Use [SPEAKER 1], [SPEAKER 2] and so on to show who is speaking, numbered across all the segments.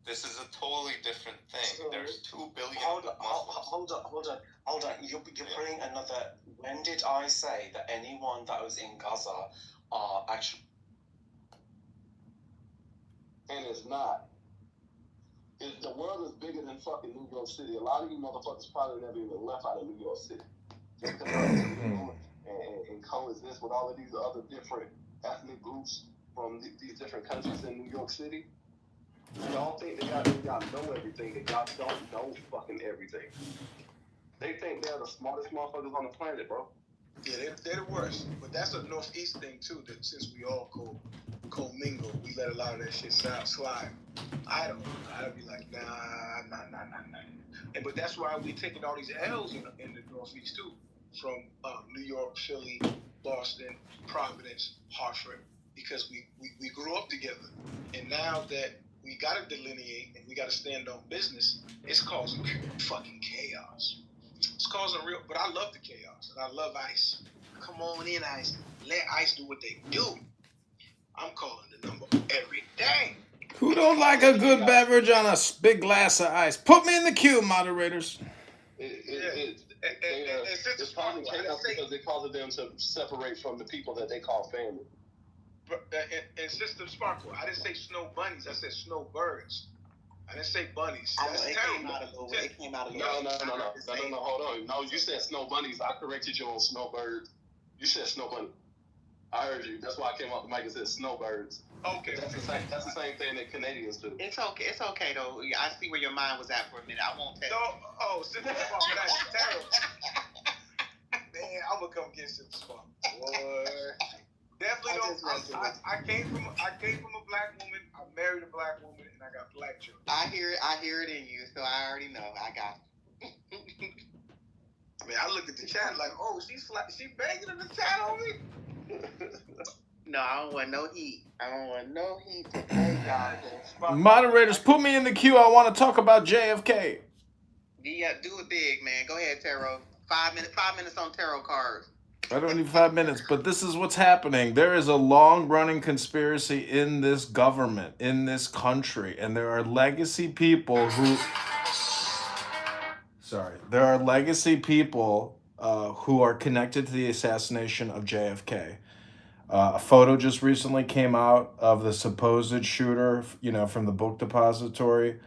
[SPEAKER 1] This is a totally different thing.
[SPEAKER 2] So,
[SPEAKER 1] There's 2 billion
[SPEAKER 2] hold
[SPEAKER 1] Muslims.
[SPEAKER 2] on. You're putting another. When did I say that anyone that was in Gaza are actually?
[SPEAKER 3] And it's not. The world is bigger than fucking New York City. A lot of you motherfuckers probably never even left out of New York City. Just because and coexist with all of these other different ethnic groups from these different countries in New York City. Y'all think they y'all know everything, and y'all don't know fucking everything. They think they're the smartest motherfuckers on the planet, bro.
[SPEAKER 4] Yeah, they're the worst. But that's a Northeast thing too. That since we all co-mingle, we let a lot of that shit slide. I don't. I'd be like, nah. But that's why we taking all these L's in the Northeast too, from New York, Philly, Boston, Providence, Hartford, because we grew up together, and now that we got to delineate and we got to stand on business, it's causing fucking chaos. It's causing real, but I love the chaos and I love ICE. Come on in, ICE. Let ICE do what they do. I'm calling the number every day.
[SPEAKER 5] Who don't like a good beverage on a big glass of ice? Put me in the queue, moderators.
[SPEAKER 3] It's causing chaos because it causes them to separate from the people that they call family.
[SPEAKER 4] And Sister Sparkle, I didn't say snow bunnies, I said snowbirds. I didn't say bunnies.
[SPEAKER 2] That's terrible. It came out of
[SPEAKER 3] No, hold on. No, you said snow bunnies. I corrected you on snowbirds. You said snow bunny. I heard you. That's why I came off the mic and said snowbirds.
[SPEAKER 4] Okay.
[SPEAKER 3] That's the same thing that Canadians do.
[SPEAKER 2] It's okay though. I see where your mind was at for a minute. I won't tell you.
[SPEAKER 4] Sister Sparkle, that's terrible. Man, I'm gonna come get Sister Sparkle. Boy. Definitely don't. I came from a black woman. I married a black woman, and I got black children.
[SPEAKER 2] I hear it in you, so I already know. I got you.
[SPEAKER 4] Man, I look at the chat like, oh, she banging in the chat on me.
[SPEAKER 2] No, I don't want no heat. Today, guys.
[SPEAKER 5] Moderators, put me in the queue. I want to talk about JFK.
[SPEAKER 2] Yeah, do it big, man. Go ahead, Tarot. 5 minutes on tarot cards.
[SPEAKER 5] I don't need 5 minutes, but this is what's happening. There is a long-running conspiracy in this government, in this country, and there are legacy people who... There are legacy people who are connected to the assassination of JFK. A photo just recently came out of the supposed shooter, from the book depository.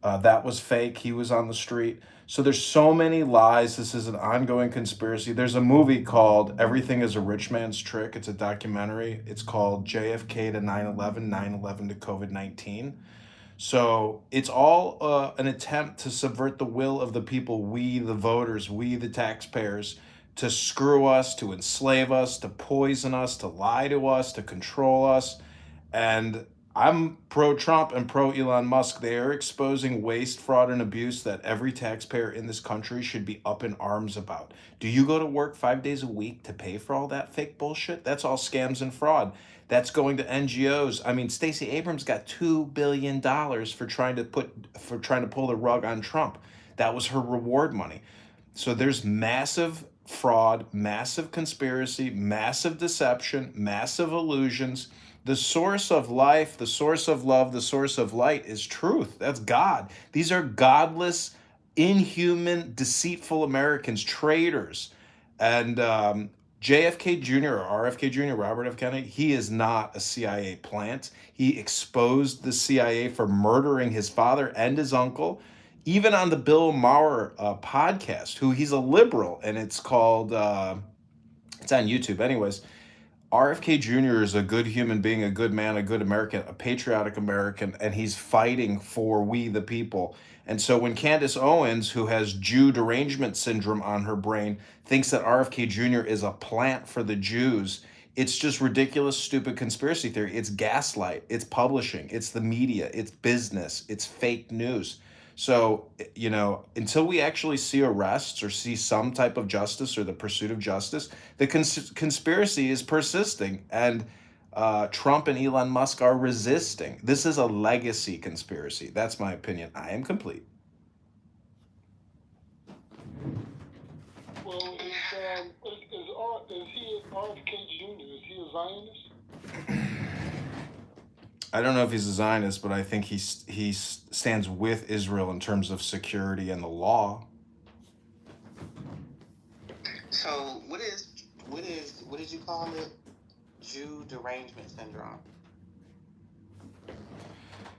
[SPEAKER 5] That was fake. He was on the street. So there's so many lies. This is an ongoing conspiracy. There's a movie called Everything is a Rich Man's Trick. It's a documentary. It's called JFK to 9/11, 9/11 to COVID-19. So it's all an attempt to subvert the will of the people, we the voters, we the taxpayers, to screw us, to enslave us, to poison us, to lie to us, to control us. And I'm pro-Trump and pro-Elon Musk. They are exposing waste, fraud, and abuse that every taxpayer in this country should be up in arms about. Do you go to work 5 days a week to pay for all that fake bullshit? That's all scams and fraud. That's going to NGOs. I mean, Stacey Abrams got $2 billion for trying to pull the rug on Trump. That was her reward money. So there's massive fraud, massive conspiracy, massive deception, massive illusions. The source of life, the source of love, the source of light is truth. That's God. These are godless, inhuman, deceitful Americans, traitors. And JFK Jr. or RFK Jr., Robert F. Kennedy, he is not a CIA plant. He exposed the CIA for murdering his father and his uncle. Even on the Bill Maher podcast, he's a liberal, and it's called, it's on YouTube. Anyways, RFK Jr. is a good human being, a good man, a good American, a patriotic American, and he's fighting for we the people. And so when Candace Owens, who has Jew derangement syndrome on her brain, thinks that RFK Jr. is a plant for the Jews, it's just ridiculous, stupid conspiracy theory. It's gaslight, it's publishing, it's the media, it's business, it's fake news. So, until we actually see arrests or see some type of justice or the pursuit of justice, the conspiracy is persisting, and Trump and Elon Musk are resisting. This is a legacy conspiracy. That's my opinion. I am complete.
[SPEAKER 6] Well, is he RFK Jr.? Is he a Zionist?
[SPEAKER 5] I don't know if he's a Zionist, but I think he stands with Israel in terms of security and the law.
[SPEAKER 6] So what did you call it? Jew derangement syndrome.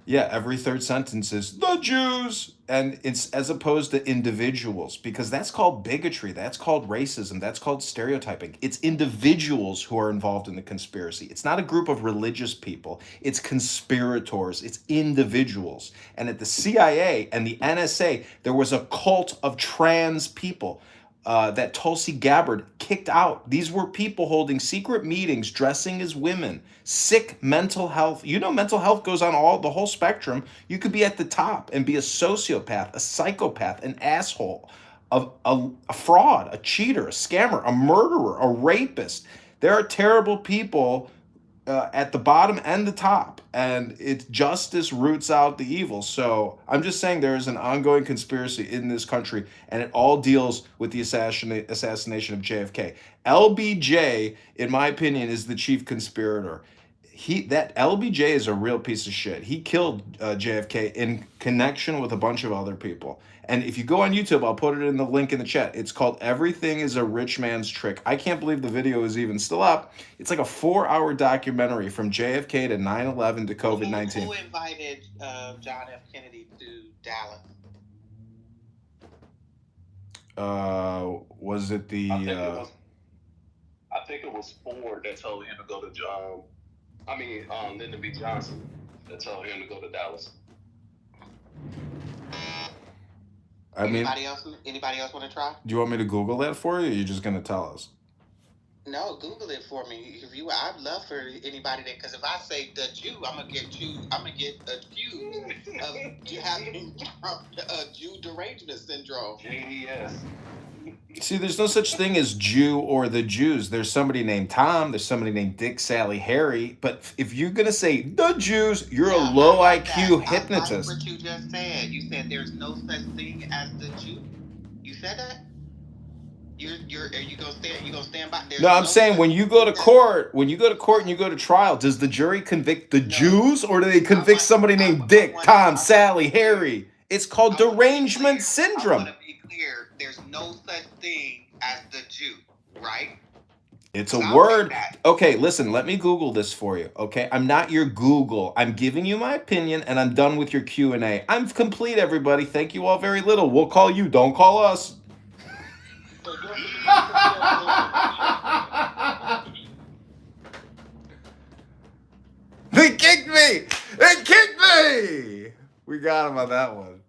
[SPEAKER 5] Yeah, every third sentence is the Jews, and it's as opposed to individuals, because that's called bigotry, that's called racism, that's called stereotyping. It's individuals who are involved in the conspiracy. It's not a group of religious people. It's conspirators. It's individuals. And at the CIA and the NSA, there was a cult of trans people. That Tulsi Gabbard kicked out. These were people holding secret meetings, dressing as women, sick mental health. You know, mental health goes on the whole spectrum. You could be at the top and be a sociopath, a psychopath, an asshole, a fraud, a cheater, a scammer, a murderer, a rapist. There are terrible people at the bottom and the top, and justice roots out the evil. So I'm just saying there is an ongoing conspiracy in this country, and it all deals with the assassination of JFK. LBJ, in my opinion, is the chief conspirator. That LBJ is a real piece of shit. He killed JFK in connection with a bunch of other people. And if you go on YouTube, I'll put it in the link in the chat. It's called "Everything is a Rich Man's Trick." I can't believe the video is even still up. It's like a 4-hour documentary from JFK to 9/11 to COVID-19.
[SPEAKER 6] Who invited John F. Kennedy to Dallas?
[SPEAKER 5] Was it the?
[SPEAKER 3] I think it was Ford that told him to go to Lyndon B. Johnson that told him to go to Dallas.
[SPEAKER 5] I mean,
[SPEAKER 6] anybody else want to try?
[SPEAKER 5] Do you want me to Google that for you, or are you just going to tell us?
[SPEAKER 6] No, Google it for me. I'd love for anybody that, because if I say the Jew, I'm gonna get accused of having Jew derangement syndrome.
[SPEAKER 3] JDS.
[SPEAKER 5] See, there's no such thing as Jew or the Jews. There's somebody named Tom. There's somebody named Dick, Sally, Harry. But if you're gonna say the Jews, you're a low IQ hypnotist.
[SPEAKER 6] I like what you just said. You said there's no such thing as the Jew. You said that. Are you gonna stand by?
[SPEAKER 5] No, I'm saying when you go to court, and you go to trial, does the jury convict the Jews, or do they convict somebody named Dick, Tom, Sally, Harry? It's called derangement syndrome.
[SPEAKER 6] I want to be clear. There's no such thing as the Jew, right?
[SPEAKER 5] It's a word. Okay, listen, let me Google this for you, okay? I'm not your Google. I'm giving you my opinion, and I'm done with your Q&A. I'm complete, everybody. Thank you all very little. We'll call you. Don't call us. They kicked me! They kicked me! We got him on that one.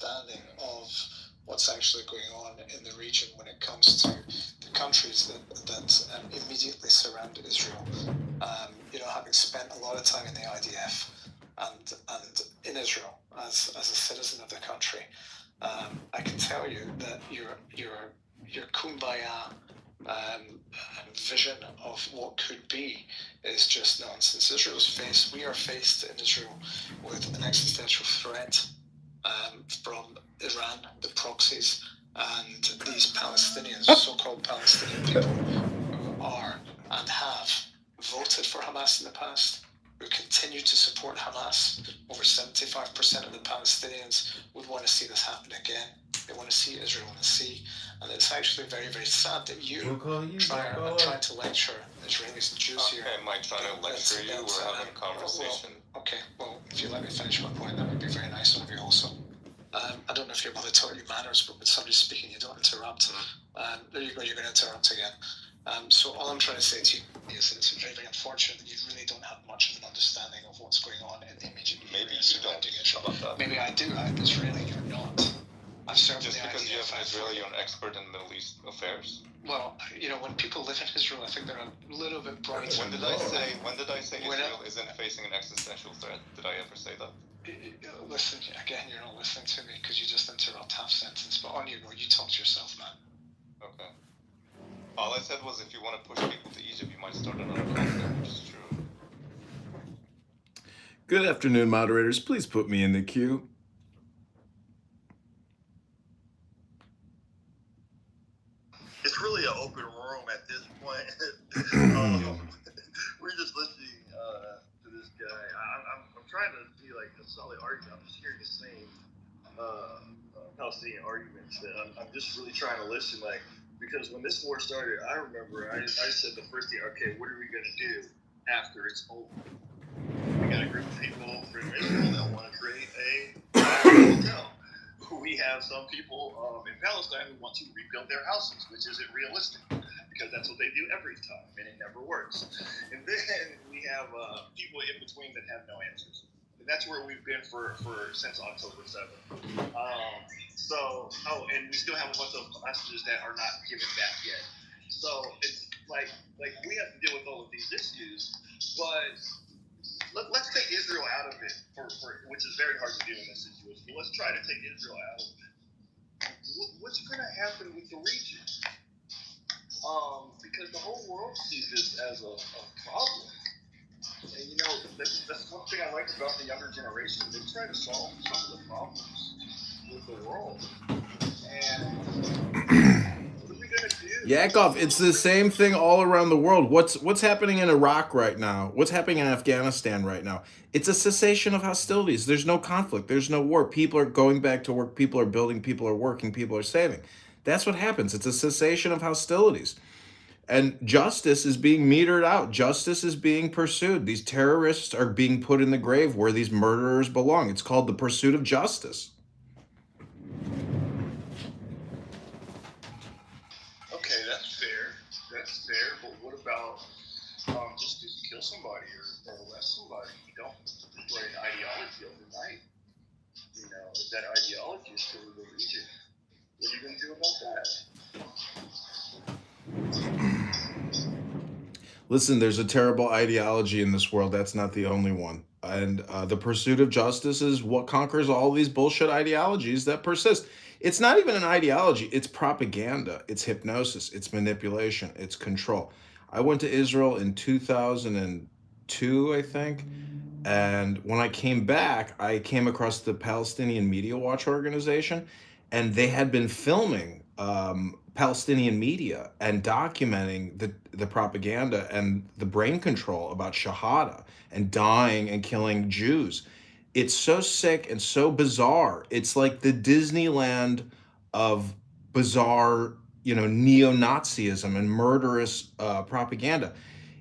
[SPEAKER 7] Understanding of what's actually going on in the region when it comes to the countries that immediately surround Israel. Having spent a lot of time in the IDF and in Israel as a citizen of the country, I can tell you that your kumbaya vision of what could be is just nonsense. We are faced in Israel with an existential threat from Iran, the proxies, and these Palestinians, so-called Palestinian people, who are and have voted for Hamas in the past, who continue to support Hamas. Over 75% of the Palestinians would want to see this happen again. They want to see Israel in the sea. And it's actually very, very sad that you trying to lecture Israelis and Jews here.
[SPEAKER 1] Okay, am I trying to lecture you? We're having a conversation.
[SPEAKER 7] Well, if you let me finish my point, that would be very nice of you also. I don't know if your mother taught you manners, but when somebody's speaking, you don't interrupt. There you go, you're going to interrupt again. So all I'm trying to say to you is it's very, very unfortunate that you really don't have much of an understanding of what's going on in the immediate
[SPEAKER 1] Maybe
[SPEAKER 7] area
[SPEAKER 1] you don't.
[SPEAKER 7] surrounding Israel. Maybe I do. I'm Israeli, you're not. I've served
[SPEAKER 1] Just
[SPEAKER 7] in the
[SPEAKER 1] because you
[SPEAKER 7] IDF.
[SPEAKER 1] have an Israeli, you're an expert in Middle East affairs.
[SPEAKER 7] Well, when people live in Israel, I think they're a little bit brighter.
[SPEAKER 1] When did I say Israel isn't facing an existential threat? Did I ever say that?
[SPEAKER 7] Listen, again, you're not listening to me because you just interrupt half sentence. But on you go, you talk to yourself, man.
[SPEAKER 1] Okay. All I said was if you want to push people to Egypt, you might start another conflict, which is true.
[SPEAKER 5] Good afternoon, moderators. Please put me in the queue.
[SPEAKER 8] It's really an open room at this point. guy. I'm trying to be like a solid argument. I'm just hearing the same Palestinian arguments. That I'm just really trying to listen, like, because when this war started, I remember I said the first thing, okay, what are we gonna do after it's over? We got a group of people from Israel that want to create a hotel. We have some people in Palestine who want to rebuild their houses, which isn't realistic because that's what they do every time, and it never works. And then we have people in between that have no answers. And that's where we've been for since October 7th. And we still have a bunch of hostages that are not given back yet. So it's like we have to deal with all of these issues, but let's take Israel out of it, which is very hard to do in this situation. But let's try to take Israel out of it. What's going to happen with the region? Because the whole world sees this as a problem. And that's one thing I like about the younger generation. They try to solve some of the problems with the world. And what are we going to do?
[SPEAKER 5] Yakov, it's the same thing all around the world. What's happening in Iraq right now? What's happening in Afghanistan right now? It's a cessation of hostilities. There's no conflict. There's no war. People are going back to work. People are building. People are working. People are saving. That's what happens. It's a cessation of hostilities. And justice is being metered out. Justice is being pursued. These terrorists are being put in the grave where these murderers belong. It's called the pursuit of justice.
[SPEAKER 8] Okay, that's fair. But what about just because you kill somebody or arrest somebody, you don't destroy an ideology overnight. If that ideology is still in the region, what are you going to do about that?
[SPEAKER 5] Listen, there's a terrible ideology in this world. That's not the only one. And the pursuit of justice is what conquers all these bullshit ideologies that persist. It's not even an ideology. It's propaganda. It's hypnosis. It's manipulation. It's control. I went to Israel in 2002, I think. And when I came back, I came across the Palestinian Media Watch organization, and they had been filming Palestinian media and documenting the propaganda and the brain control about Shahada and dying and killing Jews. It's so sick and so bizarre. It's like the Disneyland of bizarre, neo-Nazism and murderous propaganda.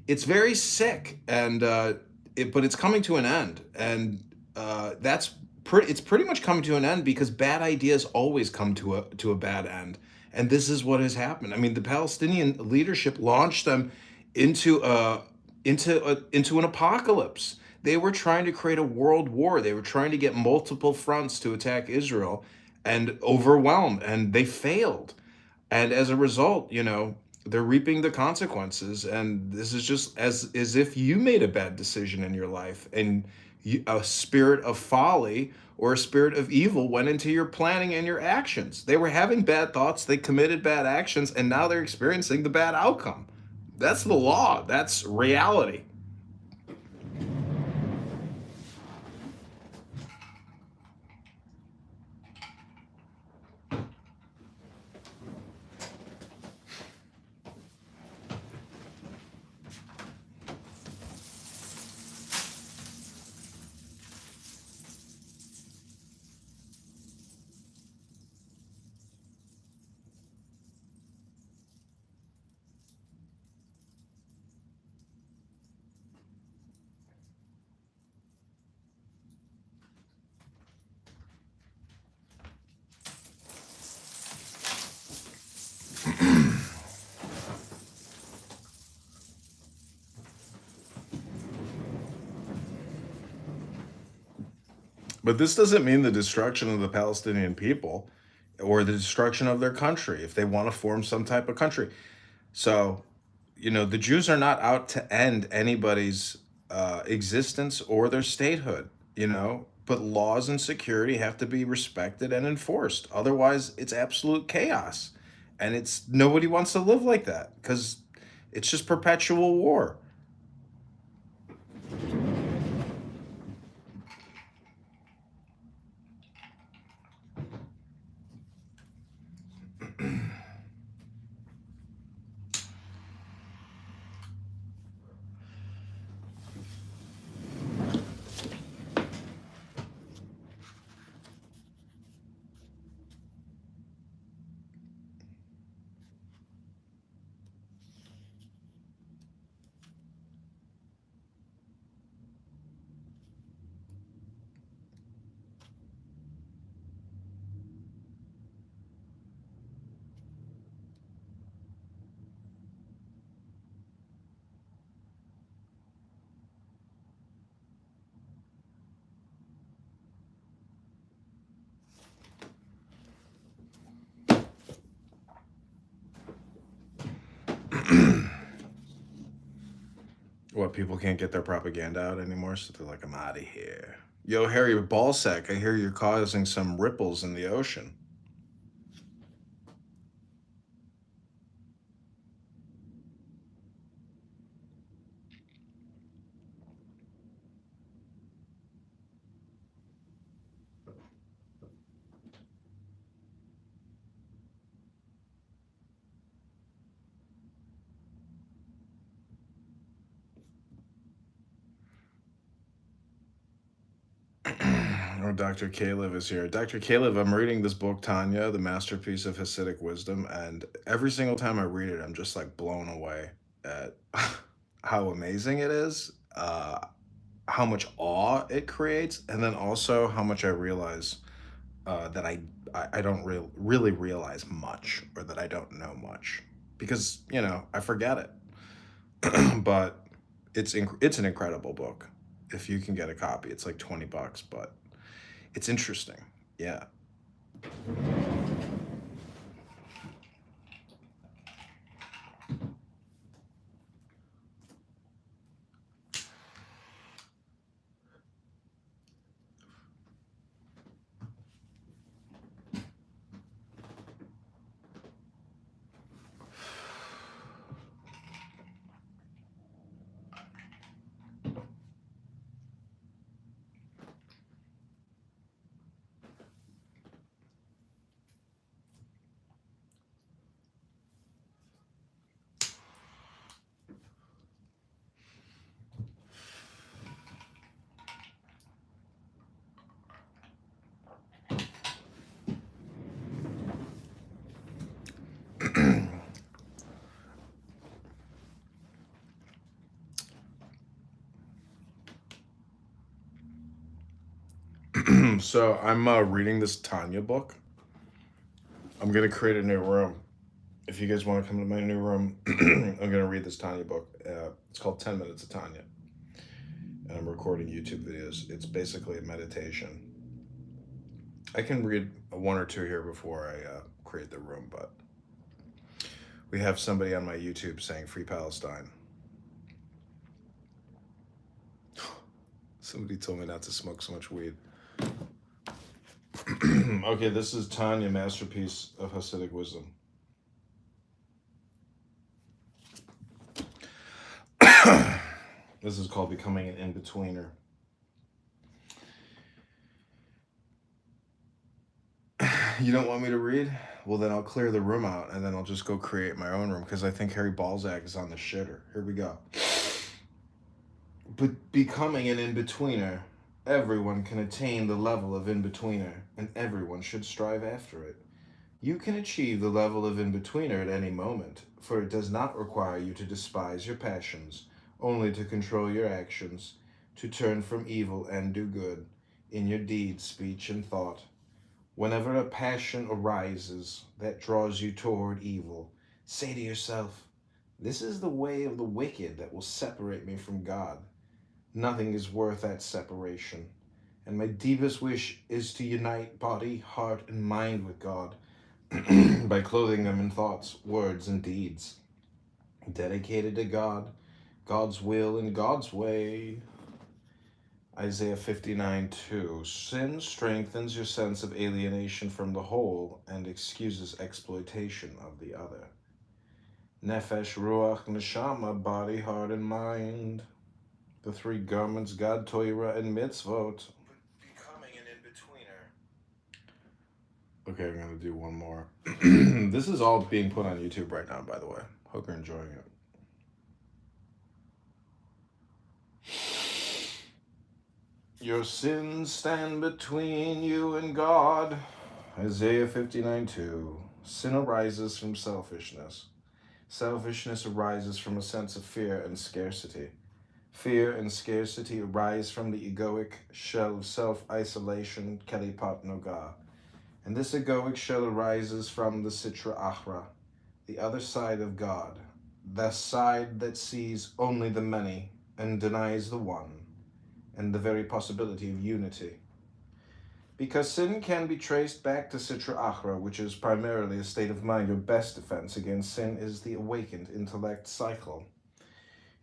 [SPEAKER 5] It's very sick, and but it's coming to an end, and it's pretty much coming to an end because bad ideas always come to a bad end, and this is what has happened. I mean, the Palestinian leadership launched them into an apocalypse. They were trying to create a world war. They were trying to get multiple fronts to attack Israel and overwhelm, and they failed. And as a result, they're reaping the consequences. And this is just as if you made a bad decision in your life and a spirit of folly or a spirit of evil went into your planning and your actions. They were having bad thoughts, they committed bad actions, and now they're experiencing the bad outcome. That's the law. That's reality. But this doesn't mean the destruction of the Palestinian people or the destruction of their country if they want to form some type of country. So, the Jews are not out to end anybody's existence or their statehood, but laws and security have to be respected and enforced. Otherwise, it's absolute chaos. And nobody wants to live like that because it's just perpetual war. What, people can't get their propaganda out anymore, so they're like, I'm out of here. Yo, Harry Ballsack, I hear you're causing some ripples in the ocean. Oh, Dr. Caleb is here. Dr. Caleb, I'm reading this book, Tanya, the masterpiece of Hasidic wisdom, and every single time I read it, I'm just like blown away at how amazing it is, how much awe it creates, and then also how much I realize that I don't really realize much, or that I don't know much, because I forget it. But it's an incredible book. If you can get a copy, it's like $20, but it's interesting. Yeah. So I'm reading this Tanya book. I'm gonna create a new room. If you guys want to come to my new room, I'm gonna read this Tanya book. It's called 10 Minutes of Tanya, and I'm recording YouTube videos. It's basically a meditation. I can read one or two here before I create the room, but we have somebody on my YouTube saying Free Palestine. Somebody told me not to smoke so much weed. Okay, this is Tanya, masterpiece of Hasidic wisdom. This is called Becoming an In-Betweener. You don't want me to read? Well, then I'll clear the room out, and then I'll just go create my own room, because I think Harry Balzac is on the shitter. Here we go. But becoming an in-betweener, everyone can attain the level of in-betweener, and everyone should strive after it. You can achieve the level of in-betweener at any moment, for it does not require you to despise your passions, only to control your actions, to turn from evil and do good, in your deeds, speech, and thought. Whenever a passion arises that draws you toward evil, say to yourself, "This is the way of the wicked that will separate me from God." Nothing is worth that separation, and my deepest wish is to unite body, heart, and mind with God by clothing them in thoughts, words, and deeds dedicated to God, God's will, and God's way. Isaiah 59:2. Sin strengthens your sense of alienation from the whole and excuses exploitation of the other. Nefesh, Ruach, Neshama, body, heart, and mind. The three garments, God, Torah, and Mitzvot. Becoming an in-betweener. Okay, I'm going to do one more. This is all being put on YouTube right now, by the way. Hope you're enjoying it. Your sins stand between you and God. Isaiah 59:2. Sin arises from selfishness. Selfishness arises from a sense of fear and scarcity. Fear and scarcity arise from the egoic shell of self-isolation, Kelipat Noga. And this egoic shell arises from the Sitra Achra, the other side of God, the side that sees only the many and denies the one, and the very possibility of unity. Because sin can be traced back to Sitra Achra, which is primarily a state of mind, your best defense against sin is the awakened intellect cycle.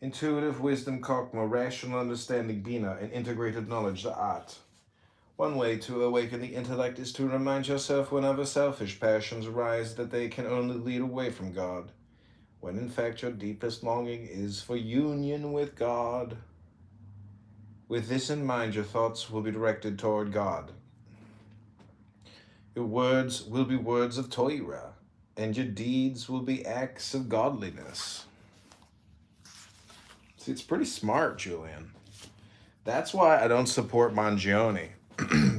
[SPEAKER 5] Intuitive wisdom, Kokma, rational understanding, Bina, and integrated knowledge, the art. One way to awaken the intellect is to remind yourself whenever selfish passions arise that they can only lead away from God, when in fact your deepest longing is for union with God. With this in mind, your thoughts will be directed toward God. Your words will be words of Torah, and your deeds will be acts of godliness. See, it's pretty smart, Julian. That's why I don't support Mangione.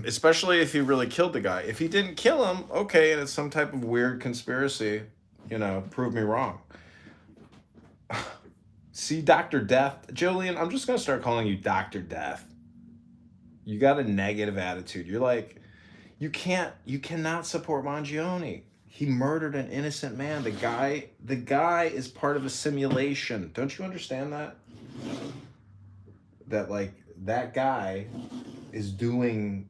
[SPEAKER 5] Especially if he really killed the guy. If he didn't kill him, okay, and it's some type of weird conspiracy, prove me wrong. See, Dr. Death. Julian, I'm just going to start calling you Dr. Death. You got a negative attitude. You're like, you cannot support Mangione. He murdered an innocent man. The guy is part of a simulation. Don't you understand that? That, like, that guy is doing,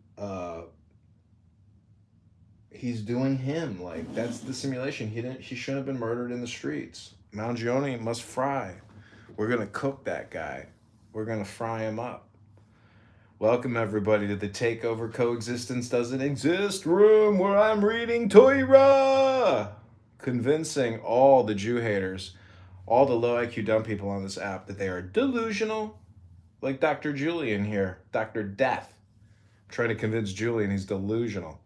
[SPEAKER 5] he's doing him. Like, that's the simulation. He shouldn't have been murdered in the streets. Mangione must fry. We're going to cook that guy. We're going to fry him up. Welcome, everybody, to the Takeover Coexistence Doesn't Exist room, where I'm reading Torah, convincing all the Jew haters, all the low IQ dumb people on this app that they are delusional, like Dr. Julian here, Dr. Death. I'm trying to convince Julian he's delusional.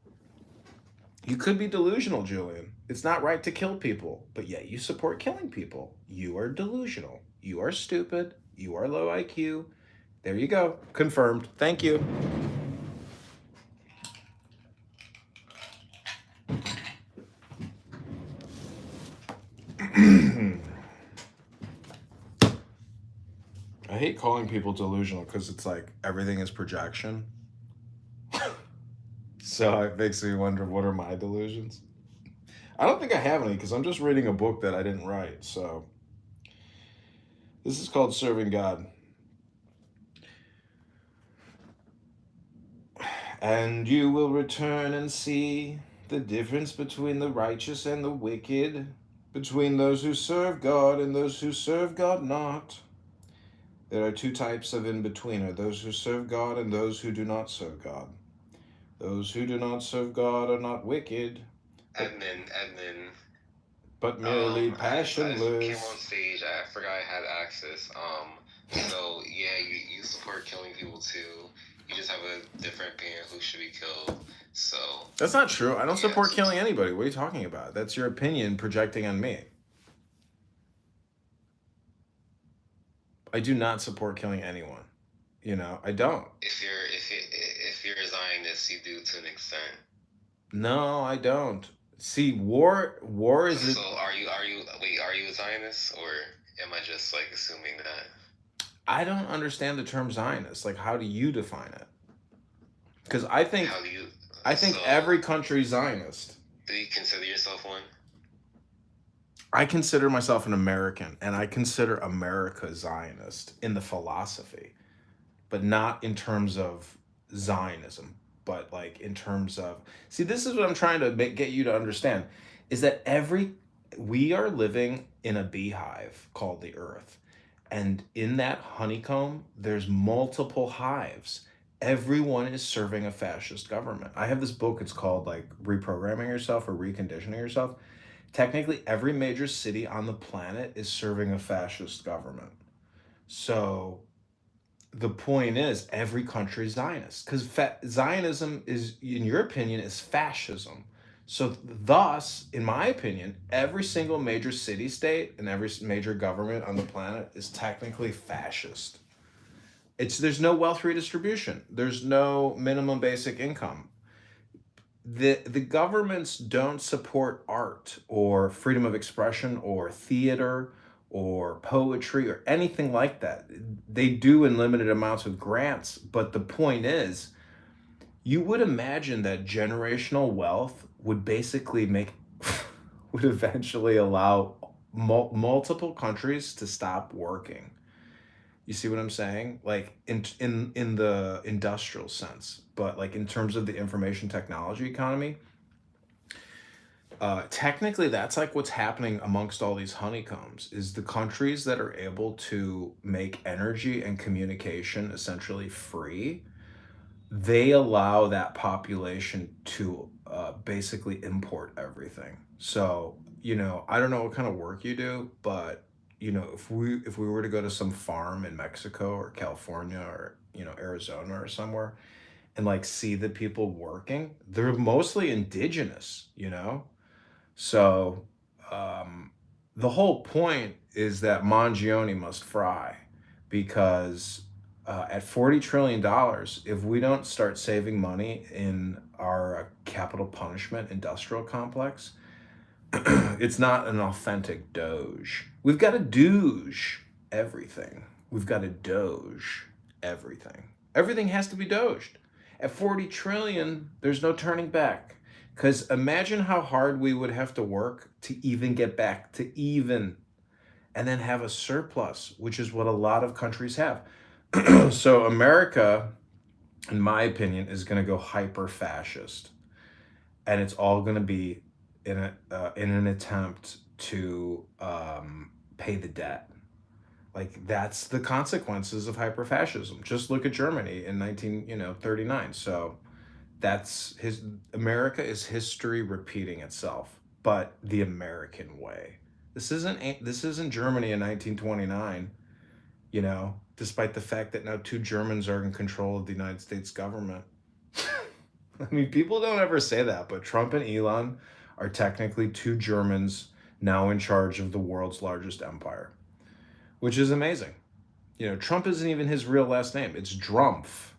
[SPEAKER 5] You could be delusional, Julian. It's not right to kill people, but yet you support killing people. You are delusional. You are stupid. You are low IQ. There you go. Confirmed. Thank you. I hate calling people delusional because it's like everything is projection. So it makes me wonder, what are my delusions? I don't think I have any because I'm just reading a book that I didn't write. So this is called Serving God. And you will return and see the difference between the righteous and the wicked, between those who serve God and those who serve God not. There are two types of in-betweener, those who serve God and those who do not serve God. Those who do not serve God are not wicked,
[SPEAKER 9] Admin.
[SPEAKER 5] but merely
[SPEAKER 9] I
[SPEAKER 5] passionless.
[SPEAKER 9] came on stage. I forgot I had access. So yeah, you support killing people too. You just have a different opinion who should be killed. So
[SPEAKER 5] That's not true. I don't support killing anybody. What are you talking about? That's your opinion projecting on me. I do not support killing anyone. I don't.
[SPEAKER 9] If you're a Zionist, you do to an extent.
[SPEAKER 5] No, I don't. See, war is.
[SPEAKER 9] So are you a Zionist, or am I just like assuming that?
[SPEAKER 5] I don't understand the term Zionist. Like, how do you define it? Because I think every country is Zionist.
[SPEAKER 9] Do you consider yourself one?
[SPEAKER 5] I consider myself an American, and I consider America Zionist in the philosophy, but not in terms of Zionism, but like in terms of, see, this is what I'm trying to get you to understand, is that we are living in a beehive called the earth. And in that honeycomb, there's multiple hives. Everyone is serving a fascist government. I have this book, it's called like Reprogramming Yourself or Reconditioning Yourself. Technically, every major city on the planet is serving a fascist government. So the point is, every country is Zionist, because Zionism is, in your opinion, is fascism. So thus, in my opinion, every single major city-state and every major government on the planet is technically fascist. There's no wealth redistribution. There's no minimum basic income. The governments don't support art or freedom of expression or theater or poetry or anything like that. They do in limited amounts with grants, but the point is, you would imagine that generational wealth would basically would eventually allow multiple countries to stop working. You see what I'm saying? Like in the industrial sense, but like in terms of the information technology economy, technically that's like what's happening amongst all these honeycombs is the countries that are able to make energy and communication essentially free, they allow that population to basically import everything. So, I don't know what kind of work you do, but if we were to go to some farm in Mexico or California or Arizona or somewhere and like see the people working, they're mostly indigenous. So, um, the whole point is that Mangione must fry because at $40 trillion, if we don't start saving money in our capital punishment industrial complex, it's not an authentic Doge. We've got to Doge everything. We've got to Doge everything. Everything has to be Doged. At 40 trillion, there's no turning back. Because imagine how hard we would have to work to even get back to even and then have a surplus, which is what a lot of countries have. So America, in my opinion, is going to go hyper fascist, and it's all going to be in an attempt to pay the debt. Like that's the consequences of hyperfascism. Just look at Germany in 1939. So that's his America is history repeating itself, but the American way. This isn't Germany in 1929. Despite the fact that now two Germans are in control of the United States government. I mean, people don't ever say that, but Trump and Elon are technically two Germans now in charge of the world's largest empire, which is amazing. Trump isn't even his real last name. It's Drumpf.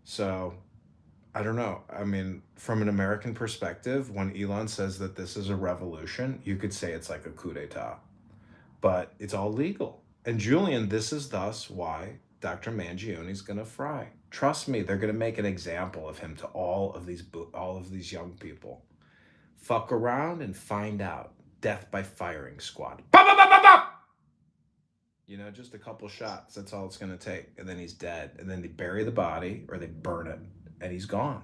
[SPEAKER 5] So, I don't know. I mean, from an American perspective, when Elon says that this is a revolution, you could say it's like a coup d'etat. But it's all legal. And Julian, this is thus why Dr. Mangione's gonna fry. Trust me, they're gonna make an example of him to all of these young people. Fuck around and find out. Death by firing squad. Bah, bah, bah, bah, bah! Just a couple shots. That's all it's gonna take, and then he's dead. And then they bury the body or they burn it, and he's gone,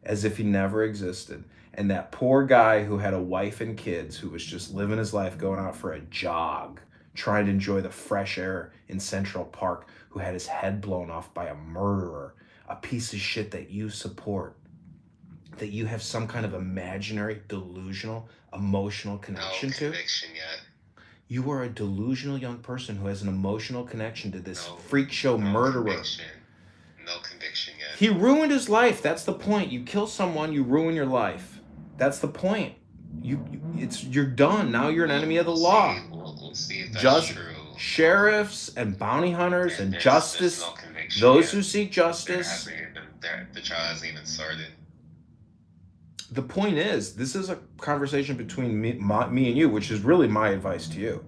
[SPEAKER 5] as if he never existed. And that poor guy who had a wife and kids, who was just living his life, going out for a jog, trying to enjoy the fresh air in Central Park, who had his head blown off by a murderer, a piece of shit that you support, that you have some kind of imaginary, delusional, emotional connection
[SPEAKER 9] No
[SPEAKER 5] to.
[SPEAKER 9] conviction yet.
[SPEAKER 5] You are a delusional young person who has an emotional connection to this
[SPEAKER 9] No,
[SPEAKER 5] freak show murderer.
[SPEAKER 9] No conviction yet.
[SPEAKER 5] He ruined his life. That's the point. You kill someone, you ruin your life. That's the point. You're done. Now you're an enemy of the law.
[SPEAKER 9] We'll see if that's
[SPEAKER 5] Just
[SPEAKER 9] true.
[SPEAKER 5] sheriffs and bounty hunters and
[SPEAKER 9] There's
[SPEAKER 5] justice,
[SPEAKER 9] no conviction
[SPEAKER 5] those
[SPEAKER 9] yet.
[SPEAKER 5] who seek justice.
[SPEAKER 9] The trial hasn't even started.
[SPEAKER 5] The point is, this is a conversation between me and you, which is really my advice to you,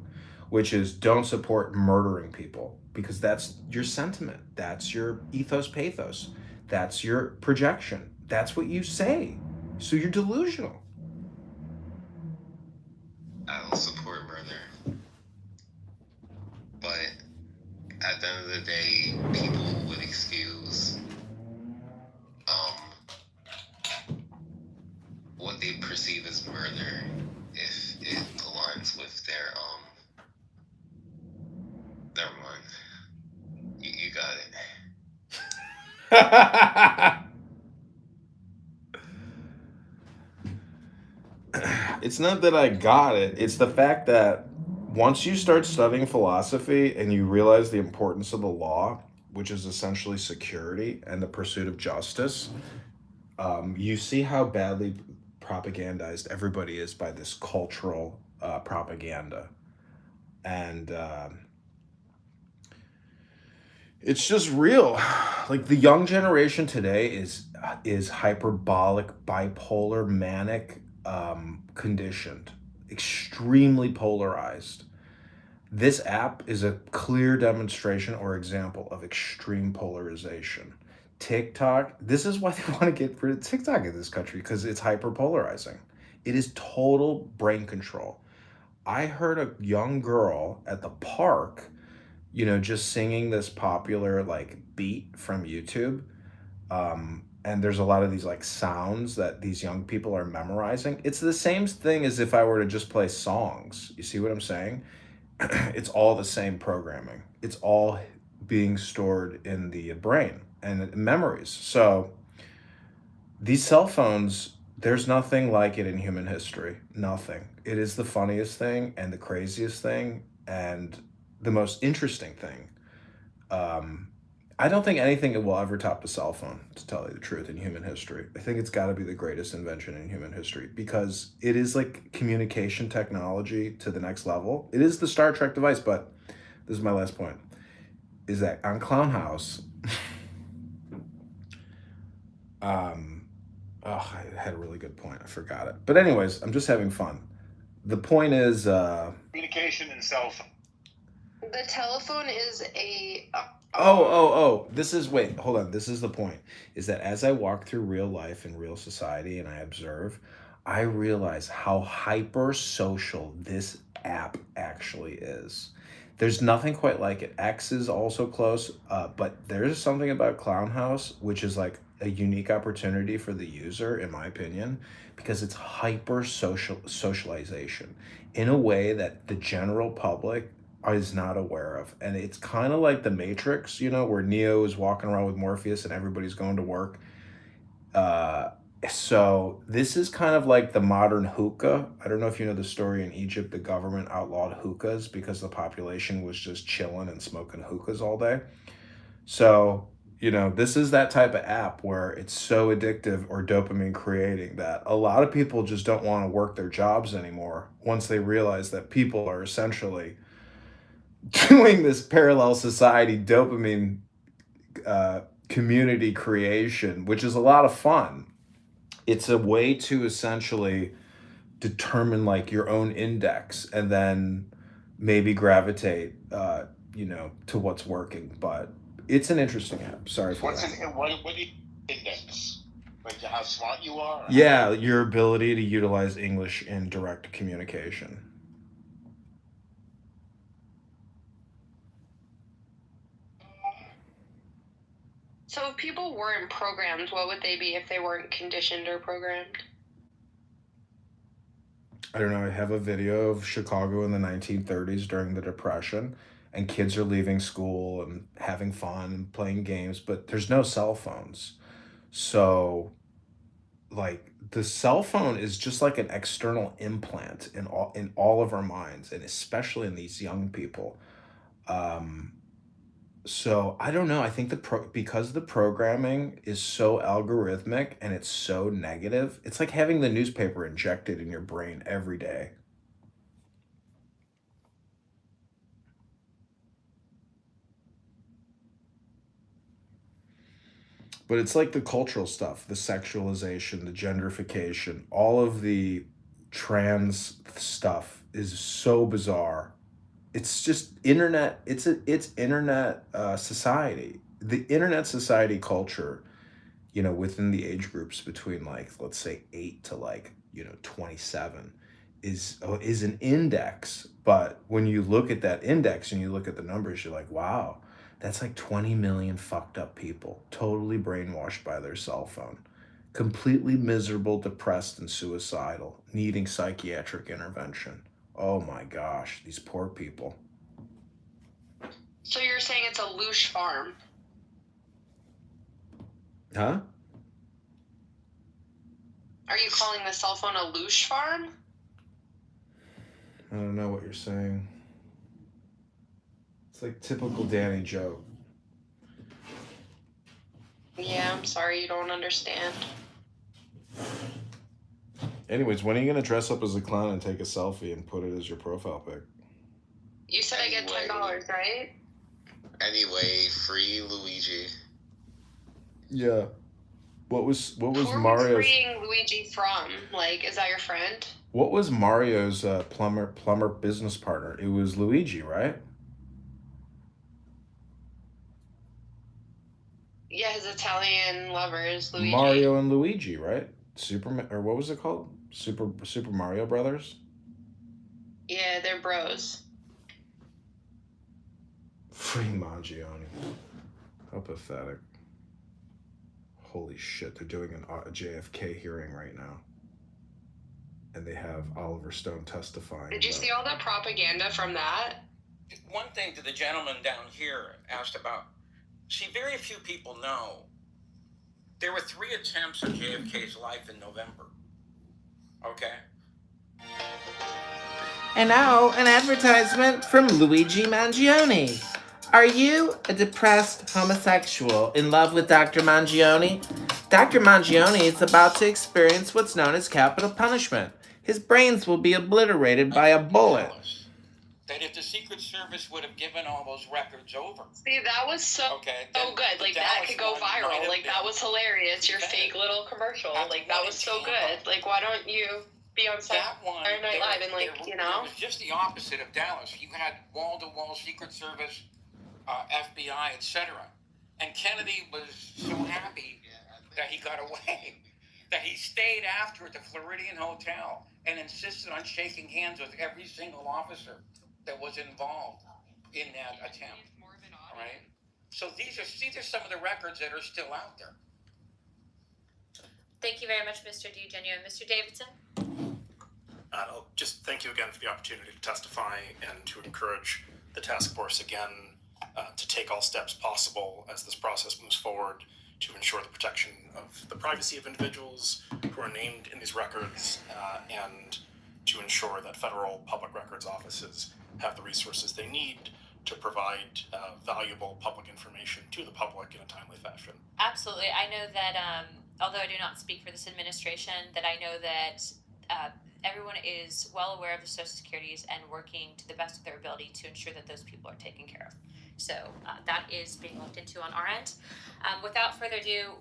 [SPEAKER 5] which is don't support murdering people, because that's your sentiment. That's your ethos pathos. That's your projection. That's what you say. So you're delusional.
[SPEAKER 9] I don't support murder. But at the end of the day, people would excuse what they perceive as murder if it aligns with their never mind. You got it.
[SPEAKER 5] It's not that I got it. It's the fact that once you start studying philosophy and you realize the importance of the law, which is essentially security and the pursuit of justice, you see how badly propagandized everybody is by this cultural propaganda. And it's just real. Like the young generation today is hyperbolic, bipolar, manic, conditioned, extremely polarized. This app is a clear demonstration or example of extreme polarization. TikTok, this is why they want to get rid of TikTok in this country, because it's hyper polarizing. It is total brain control. I heard a young girl at the park, just singing this popular like beat from YouTube. and there's a lot of these like sounds that these young people are memorizing. It's the same thing as if I were to just play songs. You see what I'm saying? It's all the same programming. It's all being stored in the brain and memories. So these cell phones, there's nothing like it in human history. Nothing. It is the funniest thing and the craziest thing and the most interesting thing. Um, I don't think anything will ever top the cell phone, to tell you the truth, in human history. I think it's got to be the greatest invention in human history because it is like communication technology to the next level. It is the Star Trek device, but this is my last point, is that on Clown House, oh, I had a really good point. I forgot it. But anyways, I'm just having fun. The point is,
[SPEAKER 8] Communication and cell phone.
[SPEAKER 10] The telephone is a.
[SPEAKER 5] this is, wait, hold on. This is the point, is that as I walk through real life and real society and I observe, I realize how hyper social this app actually is. There's nothing quite like it. X is also close, but there's something about Clown House which is like a unique opportunity for the user, in my opinion, because it's hyper socialization in a way that the general public is not aware of. And it's kind of like the Matrix, you know, where Neo is walking around with Morpheus and everybody's going to work. So this is kind of like the modern hookah. I don't know if you know the story in Egypt. The government outlawed hookahs because the population was just chilling and smoking hookahs all day. So, you know, this is that type of app where it's so addictive or dopamine creating that a lot of people just don't want to work their jobs anymore once they realize that people are essentially doing this parallel society dopamine community creation, which is a lot of fun. It's a way to essentially determine like your own index and then maybe gravitate, to what's working. But it's an interesting app. Sorry for that.
[SPEAKER 8] What do you index? Like how smart you are?
[SPEAKER 5] Yeah, your ability to utilize English in direct communication.
[SPEAKER 10] So if people weren't programmed, what would they be if they weren't conditioned or programmed?
[SPEAKER 5] I don't know. I have a video of Chicago in the 1930s during the Depression, and kids are leaving school and having fun and playing games, but there's no cell phones. So, like, the cell phone is just like an external implant in all of our minds, and especially in these young people. Um, so I don't know. I think because the programming is so algorithmic and it's so negative, it's like having the newspaper injected in your brain every day. But it's like the cultural stuff, the sexualization, the gentrification, all of the trans stuff is so bizarre. It's just internet. It's internet society. The internet society culture, within the age groups between like let's say 8 to like 27 is an index. But when you look at that index and you look at the numbers, you're like, wow, that's like 20 million fucked up people, totally brainwashed by their cell phone, completely miserable, depressed, and suicidal, needing psychiatric intervention. Oh my gosh, these poor people.
[SPEAKER 10] So you're saying it's a loosh farm?
[SPEAKER 5] Huh?
[SPEAKER 10] Are you calling the cell phone a loosh farm?
[SPEAKER 5] I don't know what you're saying. It's like typical Danny joke.
[SPEAKER 10] Yeah, I'm sorry you don't understand.
[SPEAKER 5] Anyways, when are you gonna dress up as a clown and take a selfie and put it as your profile pic?
[SPEAKER 10] You said I get $10, right?
[SPEAKER 9] Anyway, free Luigi.
[SPEAKER 5] Yeah. What was
[SPEAKER 10] Who are
[SPEAKER 5] Mario's?
[SPEAKER 10] we freeing Luigi from? Like, is that your friend?
[SPEAKER 5] What was Mario's plumber business partner? It was Luigi, right?
[SPEAKER 10] Yeah, his Italian lover is Luigi.
[SPEAKER 5] Mario and Luigi, right? Or what was it called? Super Mario Brothers?
[SPEAKER 10] Yeah, they're bros.
[SPEAKER 5] Free Mangione. How pathetic. Holy shit, they're doing a JFK hearing right now. And they have Oliver Stone testifying.
[SPEAKER 10] Did you see all the propaganda from that?
[SPEAKER 11] One thing that the gentleman down here asked about, see, very few people know there were 3 attempts on JFK's life in November. Okay?
[SPEAKER 12] And now, an advertisement from Luigi Mangione. Are you a depressed homosexual in love with Dr. Mangione? Dr. Mangione is about to experience what's known as capital punishment. His brains will be obliterated by a bullet.
[SPEAKER 11] That if the Secret Service would have given all those records over.
[SPEAKER 10] See, that was so good. Like, that could go viral. Like, that was hilarious. Your fake little commercial. Like, that was so good. Like, why don't you be on Saturday Night Live and, like, you know?
[SPEAKER 11] It was just the opposite of Dallas. You had wall-to-wall Secret Service, FBI, etc. And Kennedy was so happy that he got away, that he stayed after at the Floridian Hotel and insisted on shaking hands with every single officer that was involved in that attempt. All right? So these are some of the records that are still out there.
[SPEAKER 13] Thank you very much, Mr. DiEugenio. Mr. Davidson?
[SPEAKER 14] I'll just thank you again for the opportunity to testify and to encourage the task force again to take all steps possible as this process moves forward to ensure the protection of the privacy of individuals who are named in these records and to ensure that federal public records offices have the resources they need to provide valuable public information to the public in a timely fashion.
[SPEAKER 13] Absolutely. I know that, although I do not speak for this administration, that I know that everyone is well aware of the Social Securities and working to the best of their ability to ensure that those people are taken care of. So that is being looked into on our end. Without further ado,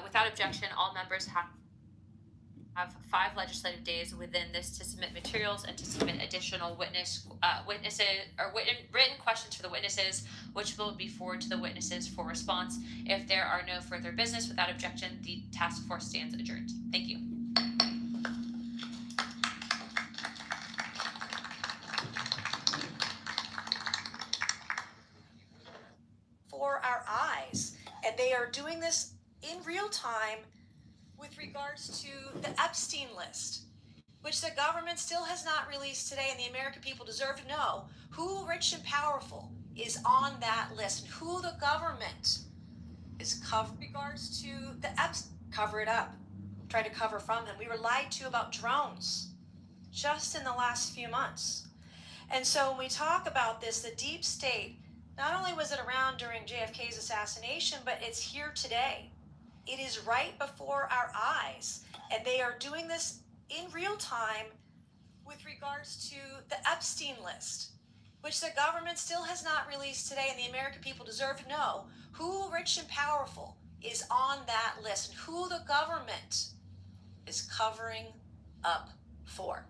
[SPEAKER 13] without objection, all members have 5 legislative days within this to submit materials and to submit additional witness written questions for the witnesses, which will be forwarded to the witnesses for response. If there are no further business, without objection, the task force stands adjourned. Thank you.
[SPEAKER 15] For our eyes, and they are doing this in real time with regards to the Epstein list, which the government still has not released today, and the American people deserve to know who rich and powerful is on that list and who the government is covering. Regards to the Epstein, cover it up, try to cover from him. We were lied to about drones just in the last few months. And so when we talk about this, the deep state, not only was it around during JFK's assassination, but it's here today. It is right before our eyes, and they are doing this in real time with regards to the Epstein list, which the government still has not released today, and the American people deserve to know who rich and powerful is on that list and who the government is covering up for.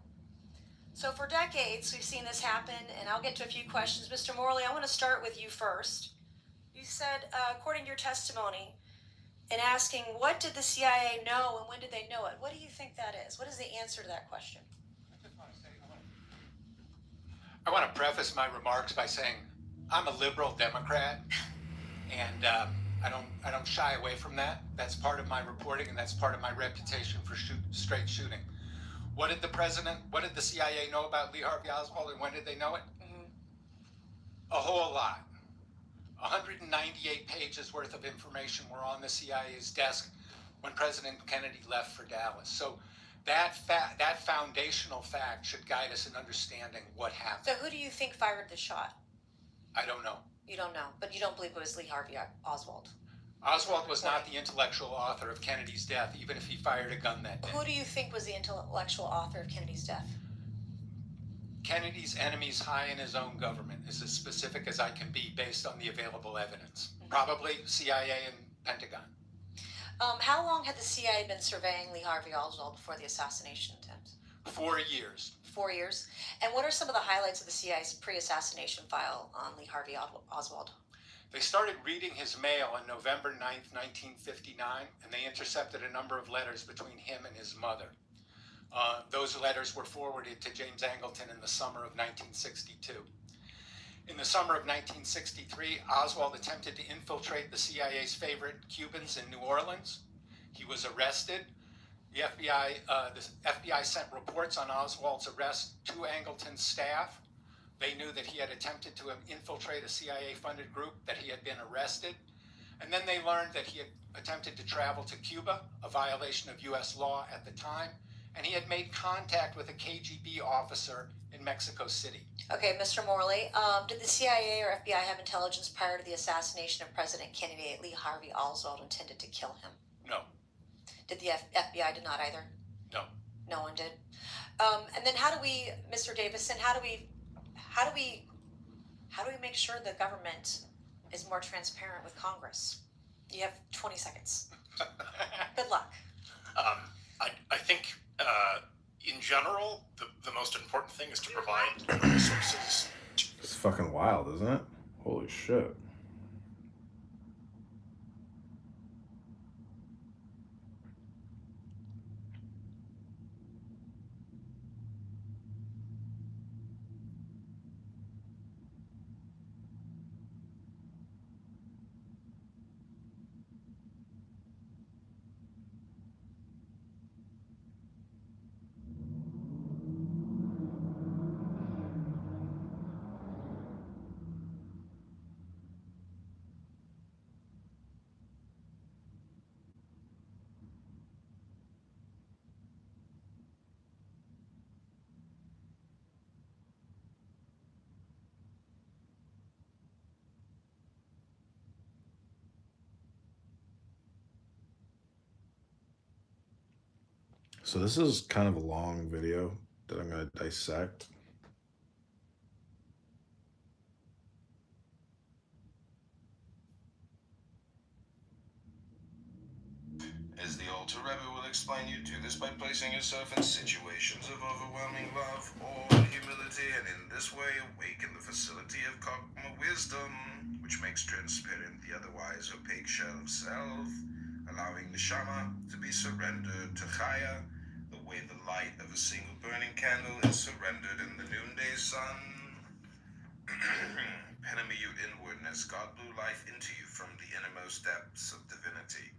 [SPEAKER 15] So for decades, we've seen this happen, and I'll get to a few questions. Mr. Morley, I want to start with you first. You said, according to your testimony, and asking, what did the CIA know and when did they know it? What do you think that is? What is the answer to that question?
[SPEAKER 16] I want to preface my remarks by saying I'm a liberal Democrat, and I don't shy away from that. That's part of my reporting, and that's part of my reputation for straight shooting. What did the CIA know about Lee Harvey Oswald, and when did they know it? A whole lot. 198 pages worth of information were on the CIA's desk when President Kennedy left for Dallas. So that foundational fact should guide us in understanding what happened.
[SPEAKER 15] So who do you think fired the shot?
[SPEAKER 16] I don't know.
[SPEAKER 15] You don't know, but you don't believe it was Lee Harvey Oswald?
[SPEAKER 16] Oswald was not the intellectual author of Kennedy's death, even if he fired a gun that day.
[SPEAKER 15] Who do you think was the intellectual author of Kennedy's death?
[SPEAKER 16] Kennedy's enemies high in his own government is as specific as I can be based on the available evidence. Probably CIA and Pentagon.
[SPEAKER 15] How long had the CIA been surveying Lee Harvey Oswald before the assassination attempt?
[SPEAKER 16] 4 years.
[SPEAKER 15] 4 years. And what are some of the highlights of the CIA's pre-assassination file on Lee Harvey Oswald?
[SPEAKER 16] They started reading his mail on November 9th, 1959, and they intercepted a number of letters between him and his mother. Those letters were forwarded to James Angleton in the summer of 1962. In the summer of 1963, Oswald attempted to infiltrate the CIA's favorite Cubans in New Orleans. He was arrested. The FBI sent reports on Oswald's arrest to Angleton's staff. They knew that he had attempted to infiltrate a CIA-funded group, that he had been arrested. And then they learned that he had attempted to travel to Cuba, a violation of U.S. law at the time, and he had made contact with a KGB officer in Mexico City.
[SPEAKER 15] Okay, Mr. Morley, did the CIA or FBI have intelligence prior to the assassination of President Kennedy Lee Harvey Oswald intended to kill him?
[SPEAKER 16] No.
[SPEAKER 15] Did the FBI did not either?
[SPEAKER 16] No.
[SPEAKER 15] No one did. And then how do we, Mr. Davison, how do we make sure the government is more transparent with Congress? You have 20 seconds. Good luck.
[SPEAKER 14] I think in general, the most important thing is to provide resources.
[SPEAKER 5] It's fucking wild, isn't it? Holy shit. So this is kind of a long video that I'm going to dissect. As the Alter Rebbe will explain, you do this by placing yourself in situations of overwhelming love or humility, and in this way awaken the facility of Chokmah wisdom, which makes transparent the otherwise opaque shell of self, allowing the Shama to be surrendered to Chaya, the way the light of a single burning candle is surrendered in the noonday sun. Penemy you inwardness, God blew life into you from the innermost depths of divinity.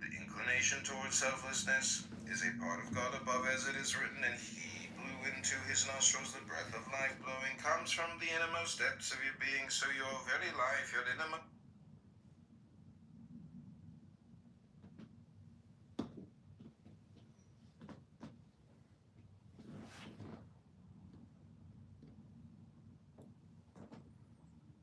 [SPEAKER 5] The inclination towards selflessness is a part of God above, as it is written, and he blew into his nostrils the breath of life. Blowing comes from the innermost depths of your being, so your very life, your innermost